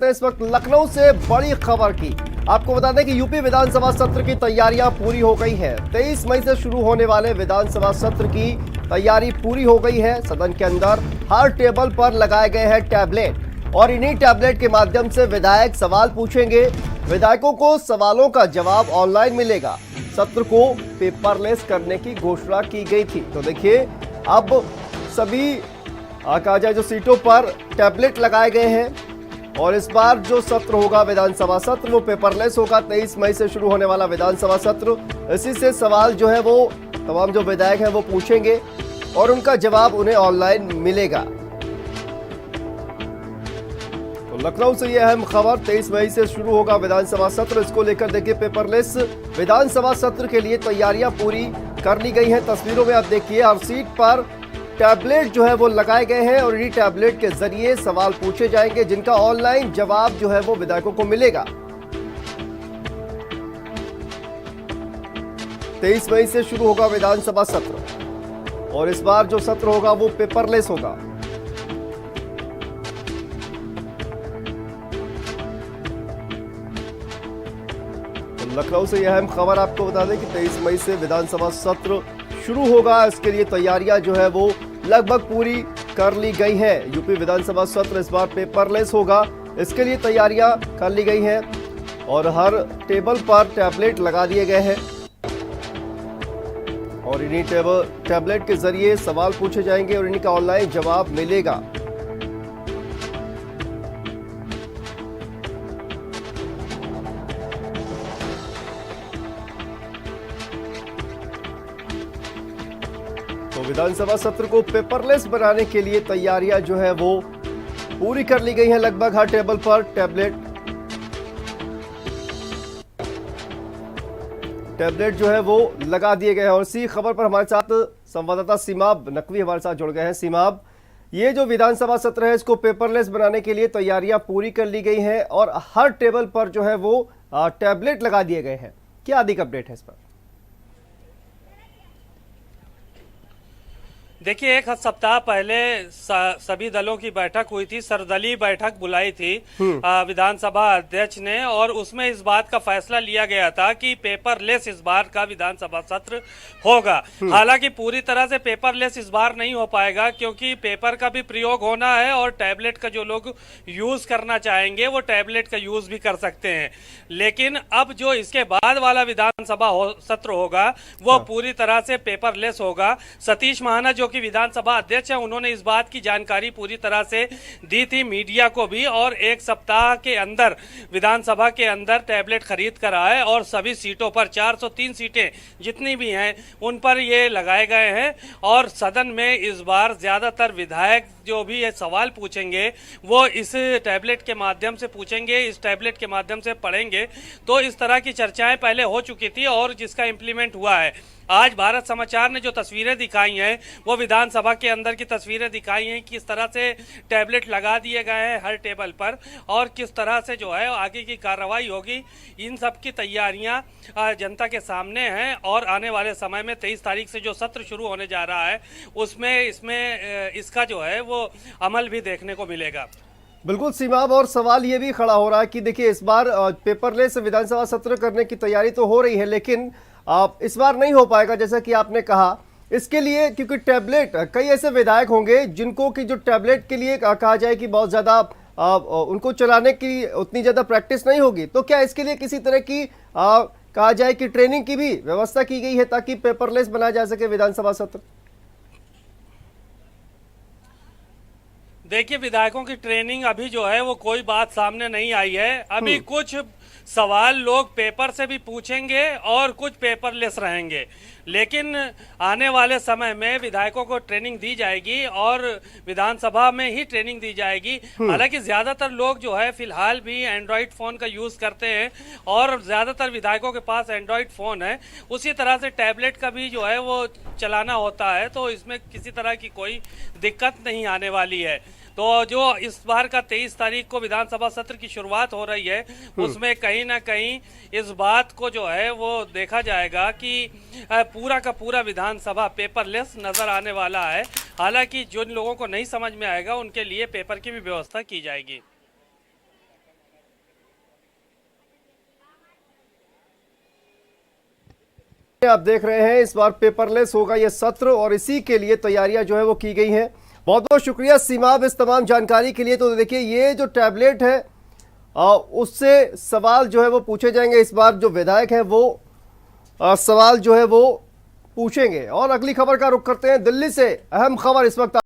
करते हैं इस वक्त लखनऊ से बड़ी खबर की। आपको बता दें कि यूपी विधानसभा सत्र की तैयारियां पूरी हो गई हैं। 23 मई से शुरू होने वाले विधानसभा सत्र की तैयारी पूरी हो गई है। सदन के अंदर हर टेबल पर लगाए गए हैं टैबलेट और इन्हीं टैबलेट के माध्यम से विधायक सवाल पूछेंगे। विधायकों को सवालों का जवाब ऑनलाइन मिलेगा। सत्र को पेपरलेस करने की घोषणा की गई थी। तो देखिए, अब सभी कहा जाए जो सीटों पर टैबलेट लगाए गए हैं और इस बार जो सत्र होगा विधानसभा सत्र वो पेपरलेस होगा। 23 मई से शुरू होने वाला विधानसभा सत्र, इसी से सवाल जो है वो तमाम जो विधायक हैं वो पूछेंगे और उनका जवाब उन्हें ऑनलाइन मिलेगा। तो लखनऊ से यह अहम खबर, 23 मई से शुरू होगा विधानसभा सत्र। इसको लेकर देखिए, पेपरलेस विधानसभा सत्र के लिए तैयारियां पूरी कर ली गई हैं। तस्वीरों में आप देखिए, हर सीट पर टैबलेट जो है वो लगाए गए हैं और इन्हीं टैबलेट के जरिए सवाल पूछे जाएंगे जिनका ऑनलाइन जवाब जो है वो विधायकों को मिलेगा। 23 मई से शुरू होगा विधानसभा सत्र और इस बार जो सत्र होगा वो पेपरलेस होगा। तो लखनऊ से यह अहम खबर आपको बता दें कि 23 मई से विधानसभा सत्र शुरू होगा। इसके लिए तैयारियां जो है वो लगभग पूरी कर ली गई है। यूपी विधानसभा सत्र इस बार पेपरलेस होगा, इसके लिए तैयारियां कर ली गई हैं और हर टेबल पर टैबलेट लगा दिए गए हैं और इन्हीं टैबलेट के जरिए सवाल पूछे जाएंगे और इनका ऑनलाइन जवाब मिलेगा। तो विधानसभा सत्र को पेपरलेस बनाने के लिए तैयारियां जो है वो पूरी कर ली गई हैं। लगभग हर टेबल पर टैबलेट जो है वो लगा दिए गए हैं। और इसी खबर पर हमारे साथ संवाददाता सीमाब नकवी हमारे साथ जुड़ गए हैं। सीमाब, ये जो विधानसभा सत्र है इसको पेपरलेस बनाने के लिए तैयारियां पूरी कर ली गई हैं और हर टेबल पर जो है वो टैबलेट लगा दिए गए हैं। क्या अधिक अपडेट है इस पर? देखिए, एक सप्ताह पहले सभी दलों की बैठक हुई थी, सर्वदलीय बैठक बुलाई थी विधानसभा अध्यक्ष ने और उसमें इस बात का फैसला लिया गया था कि पेपरलेस इस बार का विधानसभा सत्र होगा। हालांकि पूरी तरह से पेपरलेस इस बार नहीं हो पाएगा क्योंकि पेपर का भी प्रयोग होना है और टैबलेट का जो लोग यूज करना चाहेंगे वो टैबलेट का यूज भी कर सकते हैं। लेकिन अब जो इसके बाद वाला विधानसभा सत्र होगा वो पूरी तरह से पेपरलेस होगा। सतीश महाना जो कि विधानसभा अध्यक्ष है, उन्होंने इस बात की जानकारी पूरी तरह से दी थी मीडिया को भी और एक सप्ताह के अंदर विधानसभा के अंदर टैबलेट खरीद कर आए और सभी सीटों पर 403 सीटें जितनी भी हैं उन पर ये लगाए गए हैं और सदन में इस बार ज्यादातर विधायक जो भी ये सवाल पूछेंगे वो इस टैबलेट के माध्यम से पूछेंगे, इस टैबलेट के माध्यम से पढ़ेंगे। तो इस तरह की चर्चाएं पहले हो चुकी थी और जिसका इम्प्लीमेंट हुआ है। आज भारत समाचार ने जो तस्वीरें दिखाई हैं वो विधानसभा के अंदर की तस्वीरें दिखाई हैं, किस तरह से टैबलेट लगा दिए गए हैं हर टेबल पर और किस तरह से जो है आगे की कार्रवाई होगी। इन सब की तैयारियां जनता के सामने हैं और आने वाले समय में 23 तारीख से जो सत्र शुरू होने जा रहा है उसमें इसका जो है वो अमल भी देखने को मिलेगा। बिल्कुल सीमाब, और सवाल ये भी खड़ा हो रहा है कि देखिए, इस बार पेपरलेस विधानसभा सत्र करने की तैयारी तो हो रही है लेकिन इस बार नहीं हो पाएगा जैसा कि आपने कहा। इसके लिए क्योंकि टैबलेट, कई ऐसे विधायक होंगे जिनको कि जो टैबलेट के लिए कहा जाए कि बहुत ज्यादा उनको चलाने की उतनी ज्यादा प्रैक्टिस नहीं होगी, तो क्या इसके लिए किसी तरह की कहा जाए कि ट्रेनिंग की भी व्यवस्था की गई है ताकि पेपरलेस बनाया जा सके विधानसभा सत्र? देखिए, विधायकों की ट्रेनिंग अभी जो है वो कोई बात सामने नहीं आई है। अभी कुछ सवाल लोग पेपर से भी पूछेंगे और कुछ पेपरलेस रहेंगे, लेकिन आने वाले समय में विधायकों को ट्रेनिंग दी जाएगी और विधानसभा में ही ट्रेनिंग दी जाएगी। हालांकि ज्यादातर लोग जो है फिलहाल भी एंड्रॉइड फोन का यूज करते हैं और ज्यादातर विधायकों के पास एंड्रॉइड फोन है, उसी तरह से टैबलेट का भी जो है वो चलाना होता है, तो इसमें किसी तरह की कोई दिक्कत नहीं आने वाली है। तो जो इस बार का 23 तारीख को विधानसभा सत्र की शुरुआत हो रही है उसमें कहीं ना कहीं इस बात को जो है वो देखा जाएगा कि पूरा का पूरा विधानसभा पेपरलेस नजर आने वाला है। हालांकि जिन लोगों को नहीं समझ में आएगा उनके लिए पेपर की भी व्यवस्था की जाएगी। आप देख रहे हैं इस बार पेपरलेस होगा ये सत्र और इसी के लिए तैयारियां जो है वो की गई हैं। बहुत बहुत शुक्रिया सीमाब इस तमाम जानकारी के लिए। तो देखिए ये जो टैबलेट है उससे सवाल जो है वो पूछे जाएंगे। इस बार जो विधायक है वो सवाल जो है वो पूछेंगे। और अगली खबर का रुख करते हैं दिल्ली से। अहम खबर इस वक्त